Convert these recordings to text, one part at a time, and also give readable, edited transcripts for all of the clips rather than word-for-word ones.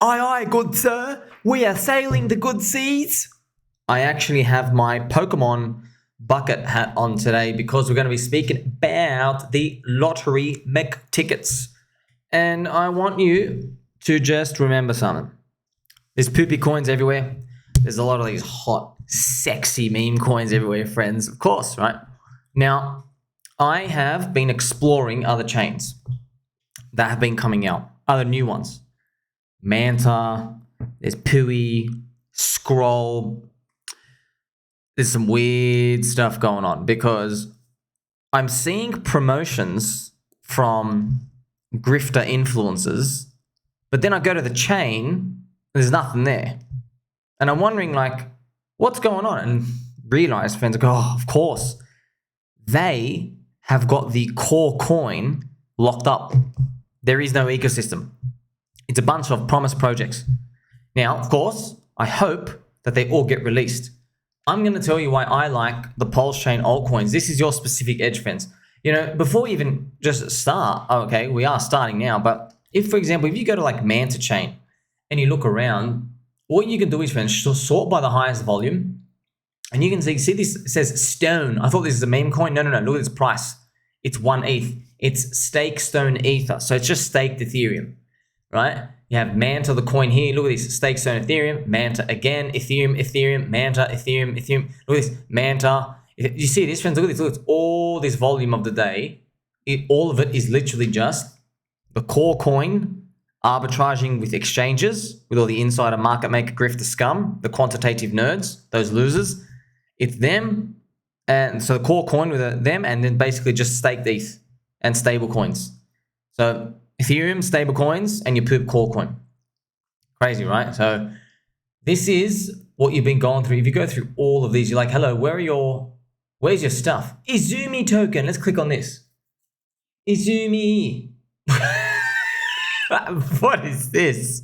Aye, aye, good sir. We are sailing the good seas. I actually have my Pokemon bucket hat on today because we're going to be speaking about the lottery mech tickets. And I want you to just remember something. There's poopy coins everywhere. There's a lot of these hot, sexy meme coins everywhere, friends. Of course, right? Now, I have been exploring other chains that have been coming out, other new ones. Manta, there's Pui, Scroll. There's some weird stuff going on because I'm seeing promotions from grifter influencers, but then I go to the chain, there's nothing there. And I'm wondering, like, what's going on? And realize, friends, go, oh, of course, they have got the core coin locked up. There is no ecosystem. It's a bunch of promised projects. Now, of course, I hope that they all get released. I'm going to tell you why I like the PulseChain Altcoins. This is your specific edge, friends. You know, before we even just start, okay, we are starting now, but if, for example, if you go to like Manta Chain and you look around, what you can do is, friends, sort by the highest volume, and you can see this says stone. I thought this is a meme coin. No, look at this price. It's 1 ETH. It's stake stone ether. So it's just staked Ethereum, right? You have Manta, the coin here. Look at this, stake stone Ethereum, Manta again, Ethereum, Manta, Ethereum. Look at this, Manta. You see this, friends? Look at this. Look at all this volume of the day. All of it is literally just the core coin arbitraging with exchanges, with all the insider market maker grifter scum, the quantitative nerds, those losers. It's them, and so the core coin with them, and then basically just staked ETH and stable coins. So Ethereum, stable coins, and your poop core coin. Crazy, right? So this is what you've been going through. If you go through all of these, you're like, hello, where's your stuff? Izumi token. Let's click on this. Izumi. What is this?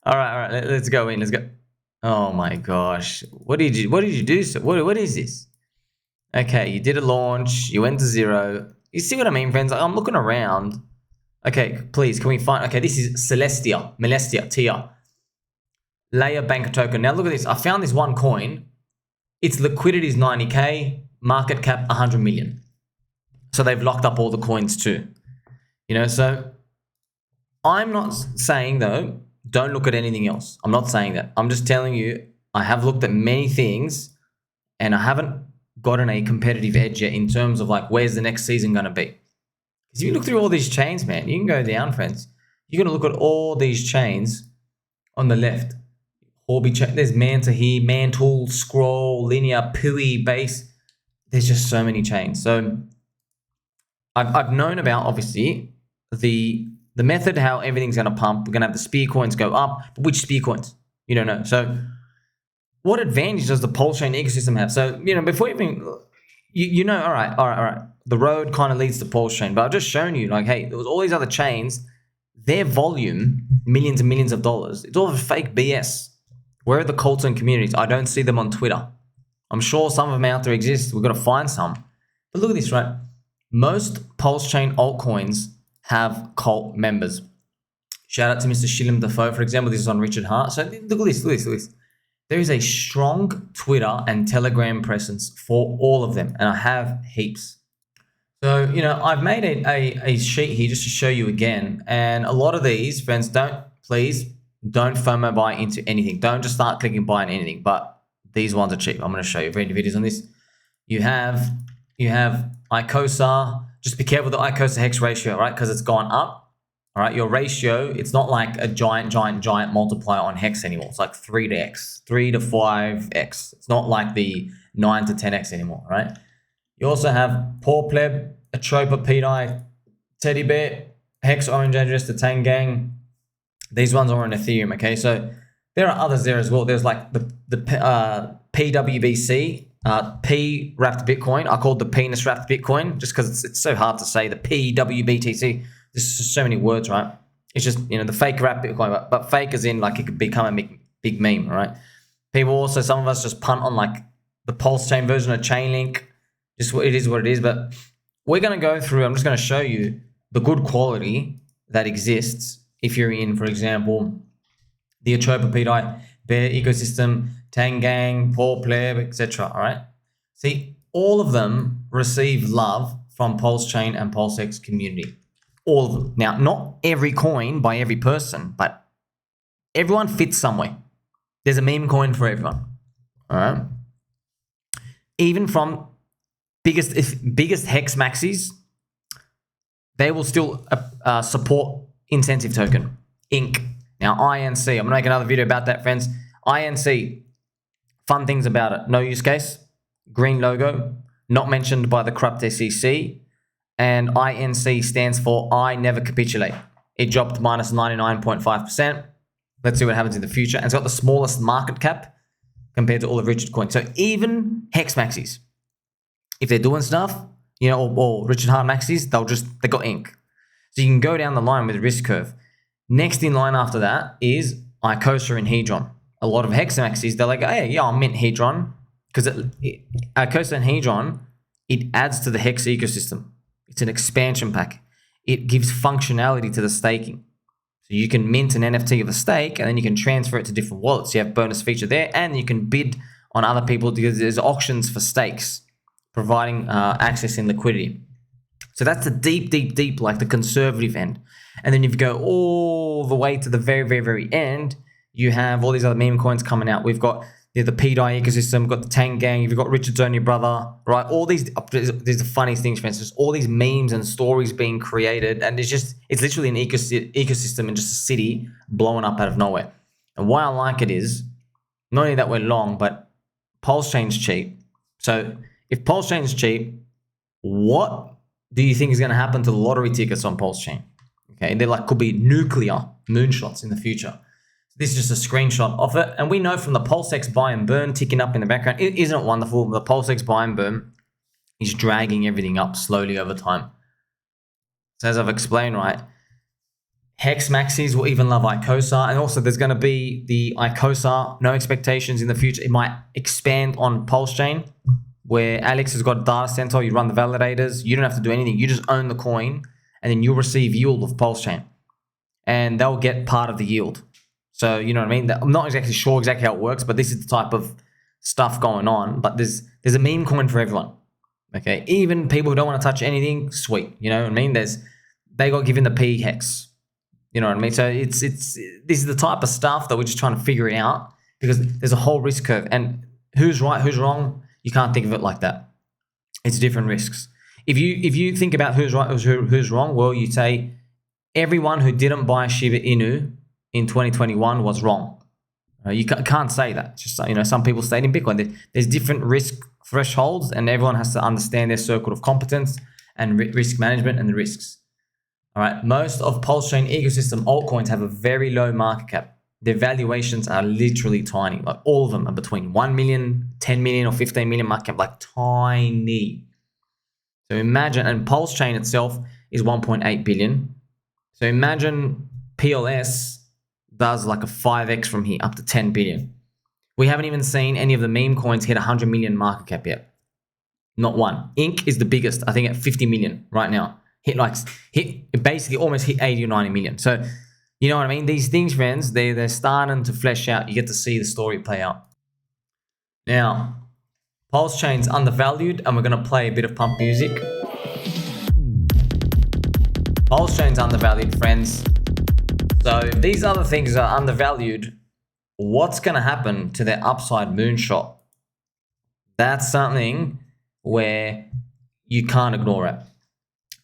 All right. Let's go in. Let's go. Oh my gosh. What did you do? So what is this? Okay, you did a launch. You went to 0. You see what I mean, friends? I'm looking around. Okay, please, can we find... Okay, this is Celestia, Tia. Layer Banker token. Now look at this. I found this one coin. Its liquidity is 90K. Market cap 100 million. So they've locked up all the coins too. You know, so... I'm not saying, though, don't look at anything else. I'm not saying that. I'm just telling you, I have looked at many things, and I haven't gotten a competitive edge yet in terms of, like, where's the next season going to be. Because if you look through all these chains, man, you can go down, friends. You're going to look at all these chains on the left. There's Manta here, Mantle, Scroll, Linear, Pui, Base. There's just so many chains. So I've known about, obviously, the method, how everything's going to pump. We're going to have the spear coins go up. But which spear coins? You don't know. So what advantage does the PulseChain ecosystem have? So, you know, before even... You know, all right. The road kind of leads to PulseChain, but I've just shown you, like, hey, there was all these other chains, their volume, millions and millions of dollars. It's all fake BS. Where are the cults and communities? I don't see them on Twitter. I'm sure some of them out there exist. We've got to find some. But look at this, right? Most PulseChain altcoins have cult members. Shout out to Mr. Shillam Defoe, for example. This is on Richard Hart. So look at this. There is a strong Twitter and Telegram presence for all of them, and I have heaps. So, you know, I've made a sheet here just to show you again, and a lot of these, friends, please don't FOMO buy into anything. Don't just start clicking buy on anything, but these ones are cheap. I'm going to show you videos on this. You have ICOSA. Just be careful with the ICOSA hex ratio, right? Because it's gone up. All right, your ratio, it's not like a giant multiplier on hex anymore. It's like 3 to x, 3 to 5x. It's not like the 9 to 10x anymore, right? You also have Poor Pleb, Atropa, Pedi, Teddy Bear, Hex, Orange Address, the Tang Gang. These ones are on Ethereum, okay? So there are others there as well. There's like the PWBC, P wrapped Bitcoin. I called the penis wrapped Bitcoin just because it's so hard to say, the PWBTC. There's just so many words, right? It's just, you know, the fake wrapped Bitcoin, but fake as in like it could become a big meme, right? People also, some of us just punt on like the PulseChain version of Chainlink. Just it is what it is. But we're going to go through, I'm just going to show you the good quality that exists if you're in, for example, the Atropa PDI, Bear Ecosystem, Tangang, Paul Pleb, etc. All right. See, all of them receive love from PulseChain and PulseX community. All of them. Now, not every coin by every person, but everyone fits somewhere. There's a meme coin for everyone. All right. Even from biggest hex maxis, they will still support incentive token, INC. Now, INC, I'm going to make another video about that, friends. INC, fun things about it. No use case, green logo, not mentioned by the corrupt SEC, and INC stands for I never capitulate. It dropped minus 99.5%. Let's see what happens in the future. And it's got the smallest market cap compared to all the Richard coins. So even hex maxis, if they're doing stuff, you know, or Richard Hart maxis, they got ink. So you can go down the line with the risk curve. Next in line after that is Icosa and Hedron. A lot of hex maxis, they're like, hey, yeah, I'll mint Hedron, because Icosa and Hedron, it adds to the hex ecosystem. It's an expansion pack. It gives functionality to the staking. So you can mint an NFT of a stake, and then you can transfer it to different wallets. You have bonus feature there, and you can bid on other people because there's auctions for stakes, providing access and liquidity. So that's the deep, like the conservative end. And then if you go all the way to the very end, you have all these other meme coins coming out. We've got the PDI ecosystem, we've got the Tang Gang, you've got Richard's Only Brother, right? All these, there's the funniest things, for instance, all these memes and stories being created, and it's literally an ecosystem in just a city blowing up out of nowhere. And why I like it is, not only that we're long, but PulseChain's cheap. So if PulseChain's cheap, what do you think is going to happen to the lottery tickets on PulseChain? Okay, they're like, could be nuclear moonshots in the future. This is just a screenshot of it. And we know from the PulseX buy and burn ticking up in the background, isn't it wonderful? The PulseX buy and burn is dragging everything up slowly over time. So as I've explained, right, hex maxis will even love Icosa. And also there's going to be the Icosa, no expectations in the future. It might expand on PulseChain, where Alex has got a data center, you run the validators, you don't have to do anything, you just own the coin, and then you'll receive yield of PulseChain. And they'll get part of the yield. So, you know what I mean? I'm not exactly sure exactly how it works, but this is the type of stuff going on. But there's a meme coin for everyone. Okay, even people who don't want to touch anything, sweet. You know what I mean? They got given the P hex. You know what I mean? So this is the type of stuff that we're just trying to figure it out, because there's a whole risk curve, and who's right, who's wrong, you can't think of it like that. It's different risks. If you think about who's right, who's wrong, well, you say everyone who didn't buy Shiba Inu in 2021 was wrong. You can't say that. It's just, you know, some people stayed in Bitcoin. There's different risk thresholds, and everyone has to understand their circle of competence and risk management and the risks. All right. Most of PulseChain ecosystem altcoins have a very low market cap. Their valuations are literally tiny. Like all of them are between 1 million, 10 million, or 15 million market cap, like tiny. So imagine, and PulseChain itself is 1.8 billion. So imagine PLS does like a 5x from here up to 10 billion. We haven't even seen any of the meme coins hit 100 million market cap yet. Not one. Inc is the biggest, I think, at 50 million right now. It basically almost hit 80 or 90 million. So, you know what I mean? These things, friends, they're starting to flesh out. You get to see the story play out. Now, PulseChain's undervalued, and we're going to play a bit of pump music. PulseChain's undervalued, friends. So if these other things are undervalued, what's going to happen to their upside moonshot? That's something where you can't ignore it.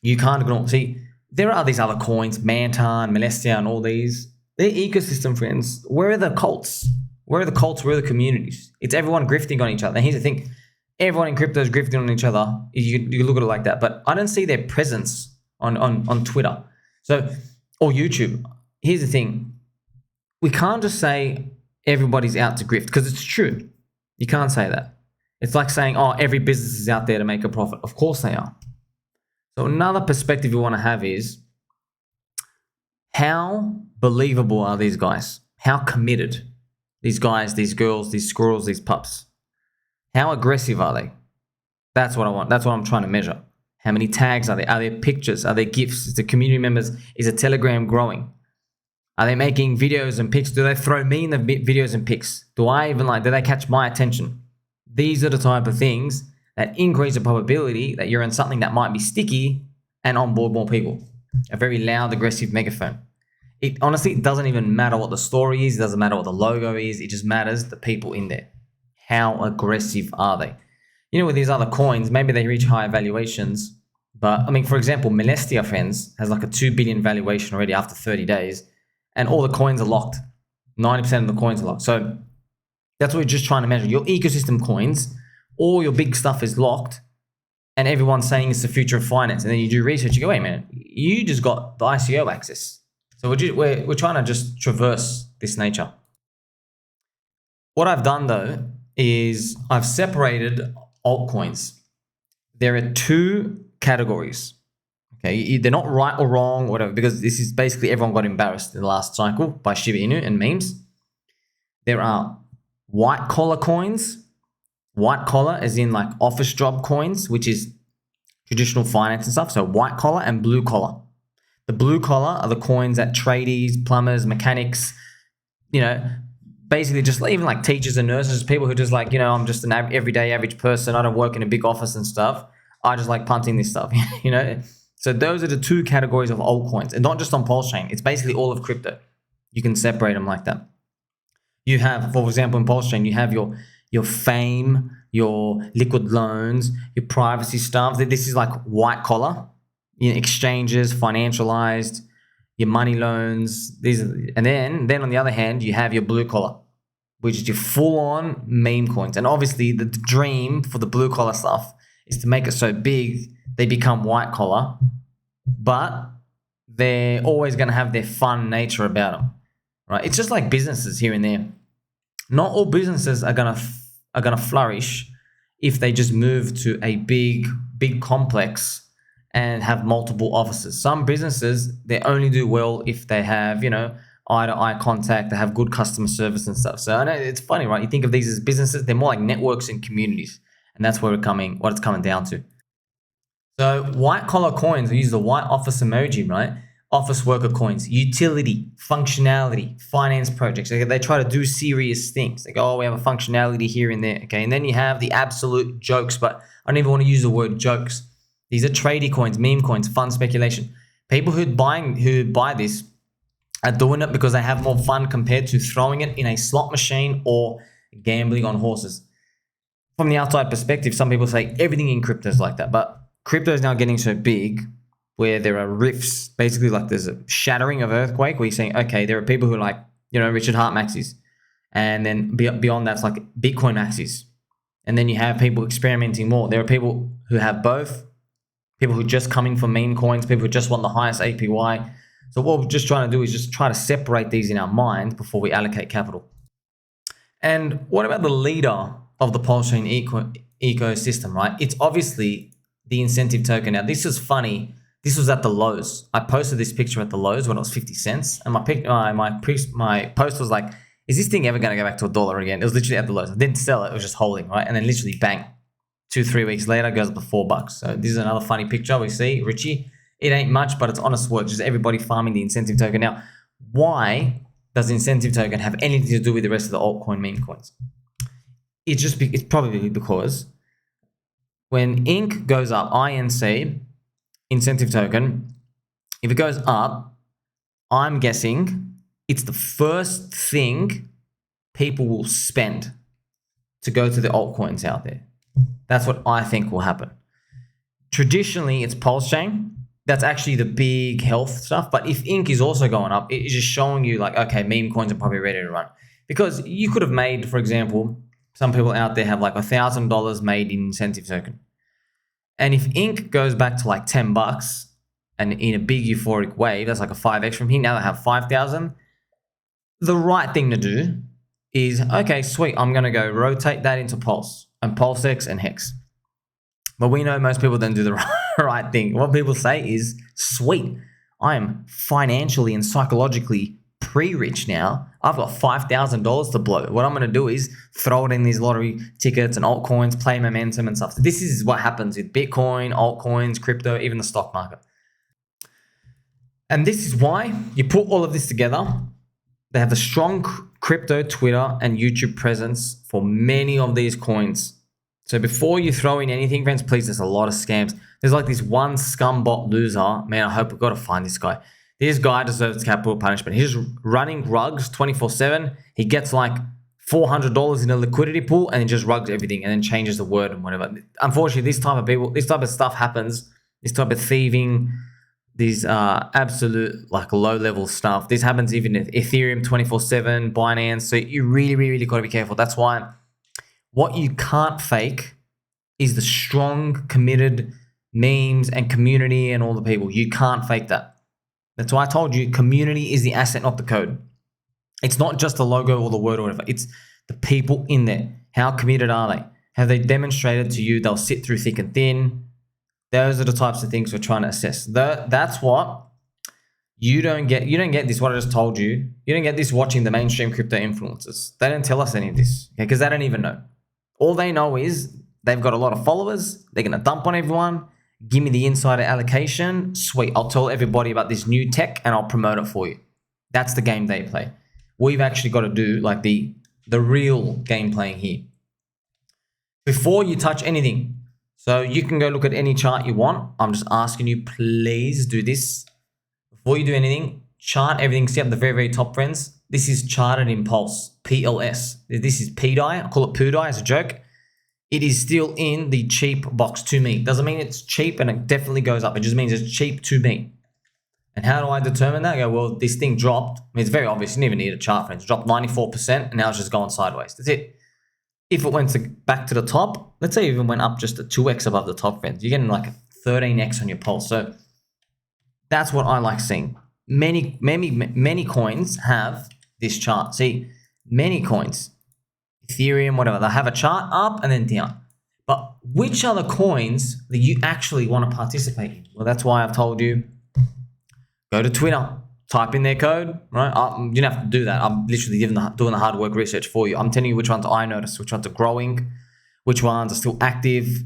You can't ignore. See, there are these other coins, Manta and Molestia and all these. They're ecosystem, friends. Where are the cults? Where are the cults? Where are the communities? It's everyone grifting on each other. And here's the thing. Everyone in crypto is grifting on each other. You look at it like that. But I don't see their presence on Twitter. So, or YouTube. Here's the thing. We can't just say everybody's out to grift, because it's true. You can't say that. It's like saying, oh, every business is out there to make a profit. Of course they are. So another perspective you want to have is, how believable are these guys? How committed? These guys, these girls, these squirrels, these pups. How aggressive are they? That's what I want. That's what I'm trying to measure. How many tags are there? Are there pictures? Are there GIFs? Is the community members? Is the Telegram growing? Are they making videos and pics? Do they throw me in the videos and pics? Do they catch my attention? These are the type of things that increase the probability that you're in something that might be sticky and onboard more people. A very loud, aggressive megaphone. It honestly doesn't even matter what the story is. It doesn't matter what the logo is. It just matters the people in there. How aggressive are they? You know, with these other coins, maybe they reach higher valuations. But I mean, for example, Molestia Friends has like a 2 billion valuation already after 30 days. And all the coins are locked. 90% of the coins are locked. So that's what we're just trying to measure. Your ecosystem coins, all your big stuff is locked. And everyone's saying it's the future of finance. And then you do research, you go, wait a minute, you just got the ICO access. So we're trying to just traverse this nature. What I've done though is I've separated altcoins. There are 2 categories. Okay, they're not right or wrong or whatever, because this is basically everyone got embarrassed in the last cycle by Shiba Inu and memes. There are white collar coins. White collar as in like office job coins, which is traditional finance and stuff. So white collar and blue collar. The blue collar are the coins that tradies, plumbers, mechanics, basically just even like teachers and nurses, people who just like, I'm just an everyday average person. I don't work in a big office and stuff. I just like punting this stuff, So those are the 2 categories of altcoins, and not just on PulseChain. It's basically all of crypto. You can separate them like that. You have, for example, in PulseChain, you have your fame, your liquid loans, your privacy stuff. This is like white collar, exchanges, financialized, your money loans. And then on the other hand, you have your blue collar, which is your full-on meme coins. And obviously, the dream for the blue collar stuff is to make it so big they become white collar, but they're always going to have their fun nature about them, right? It's just like businesses here and there. Not all businesses are gonna flourish if they just move to a big complex and have multiple offices. Some businesses, they only do well if they have, eye-to-eye contact, they have good customer service and stuff. So I know it's funny, right? You think of these as businesses, they're more like networks and communities, and that's what it's coming down to. So white collar coins, we use the white office emoji, right? Office worker coins, utility, functionality, finance projects. They try to do serious things. They go, oh, we have a functionality here and there. Okay, and then you have the absolute jokes, but I don't even want to use the word jokes. These are tradie coins, meme coins, fun speculation. People who buy this are doing it because they have more fun compared to throwing it in a slot machine or gambling on horses. From the outside perspective, some people say everything in crypto is like that, but crypto is now getting so big where there are rifts, basically like there's a shattering of earthquake where you're saying, okay, there are people who are like, Richard Hart maxis. And then beyond that's like Bitcoin maxis. And then you have people experimenting more. There are people who have both, people who are just coming from meme coins, people who just want the highest APY. So what we're just trying to do is just try to separate these in our mind before we allocate capital. And what about the leader of the PulseChain ecosystem, right? It's obviously the incentive token. Now, this is funny. This was at the lows. I posted this picture at the lows when it was 50 cents. And my post was like, is this thing ever going to go back to $1 again? It was literally at the lows. I didn't sell it. It was just holding, right? And then literally bang, 2-3 weeks later, it goes up to $4. So this is another funny picture we see. Richie, it ain't much, but it's honest work. Just everybody farming the incentive token. Now, why does the incentive token have anything to do with the rest of the altcoin meme coins? It's probably because when INC goes up, INC, incentive token, if it goes up, I'm guessing it's the first thing people will spend to go to the altcoins out there. That's what I think will happen. Traditionally, it's PulseChain. That's actually the big health stuff. But if INC is also going up, it's just showing you like, okay, meme coins are probably ready to run. Because you could have made, for example, some people out there have like $1,000 made in incentive token. And if INC goes back to like $10 and in a big euphoric wave, that's like a 5x from here. Now they have 5,000. The right thing to do is, okay, sweet, I'm going to go rotate that into Pulse and PulseX and Hex. But we know most people don't do the right thing. What people say is, sweet, I am financially and psychologically pre-rich now. I've got $5,000 to blow. What I'm going to do is throw it in these lottery tickets and altcoins, play momentum and stuff. So this is what happens with Bitcoin, altcoins, crypto, even the stock market. And this is why you put all of this together. They have a strong crypto, Twitter, and YouTube presence for many of these coins. So before you throw in anything, friends, please, there's a lot of scams. There's like this one scumbot loser. Man, I hope we've got to find this guy. This guy deserves capital punishment. He's running rugs 24/7. He gets like $400 in a liquidity pool and he just rugs everything and then changes the word and whatever. Unfortunately, this type of people, this type of stuff happens. This type of thieving, these absolute like low-level stuff. This happens even in Ethereum 24/7, Binance. So you really, really got to be careful. That's why what you can't fake is the strong, committed memes and community and all the people. You can't fake that. That's why I told you community is the asset, not the code. It's not just the logo or the word or whatever. It's the people in there. How committed are they? Have they demonstrated to you they'll sit through thick and thin? Those are the types of things we're trying to assess. That's what you don't get. You don't get this, what I just told you. You don't get this watching the mainstream crypto influencers. They don't tell us any of this, okay? Because they don't even know. All they know is they've got a lot of followers. They're going to dump on everyone. Give me the insider allocation. Sweet. I'll tell everybody about this new tech and I'll promote it for you. That's the game they play. We've actually got to do like the real game playing here. Before you touch anything, so you can go look at any chart you want. I'm just asking you, please do this. Before you do anything, chart everything. See up the very, very top, friends. This is charted in Pulse, PLS. This is PDI. I call it PUDI as a joke. It is still in the cheap box to me. Doesn't mean it's cheap and it definitely goes up. It just means it's cheap to me. And how do I determine that? I go, well, this thing dropped. I mean, it's very obvious. You don't even need a chart, friends. It dropped 94% and now it's just going sideways. That's it. If it went back to the top, let's say it even went up just a 2x above the top, friends, you're getting like a 13x on your Pulse. So that's what I like seeing. Many coins have this chart. See, many coins, Ethereum, whatever, they have a chart up and then down. But which are the coins that you actually want to participate in? Well, that's why I've told you, go to Twitter, type in their code, right? You don't have to do that. I'm literally doing the hard work research for you. I'm telling you which ones I notice, which ones are growing, which ones are still active,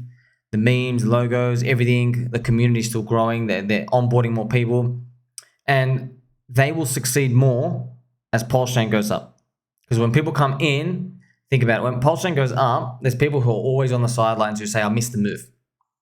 the memes, logos, everything. The community is still growing. They're onboarding more people. And they will succeed more as PulseChain goes up. Because when people come in, think about it. When PulseChain goes up, there's people who are always on the sidelines who say, I missed the move.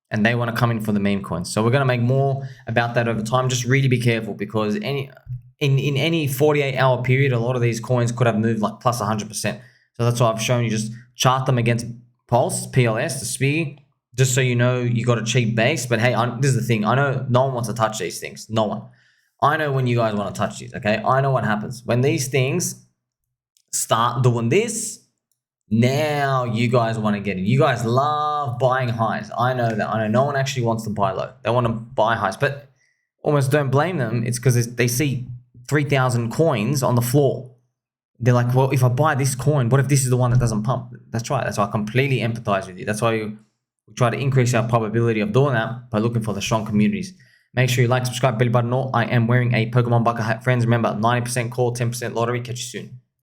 And they want to come in for the meme coins. So we're going to make more about that over time. Just really be careful because in any 48-hour period, a lot of these coins could have moved like plus 100%. So that's why I've shown you. Just chart them against Pulse, PLS, the SPI, just so you know you got a cheap base. But hey, this is the thing. I know no one wants to touch these things. No one. I know when you guys want to touch these, okay? I know what happens. When these things start doing this, now you guys want to get in. You guys love buying highs. I know that. I know no one actually wants to buy low. They want to buy highs, but almost don't blame them. It's because they see 3,000 coins on the floor. They're like, well, if I buy this coin, what if this is the one that doesn't pump? That's right. That's why I completely empathize with you. That's why we try to increase our probability of doing that by looking for the strong communities. Make sure you like, subscribe, bell button. I am wearing a Pokemon bucket hat, friends. Remember, 90% call, 10% lottery. Catch you soon.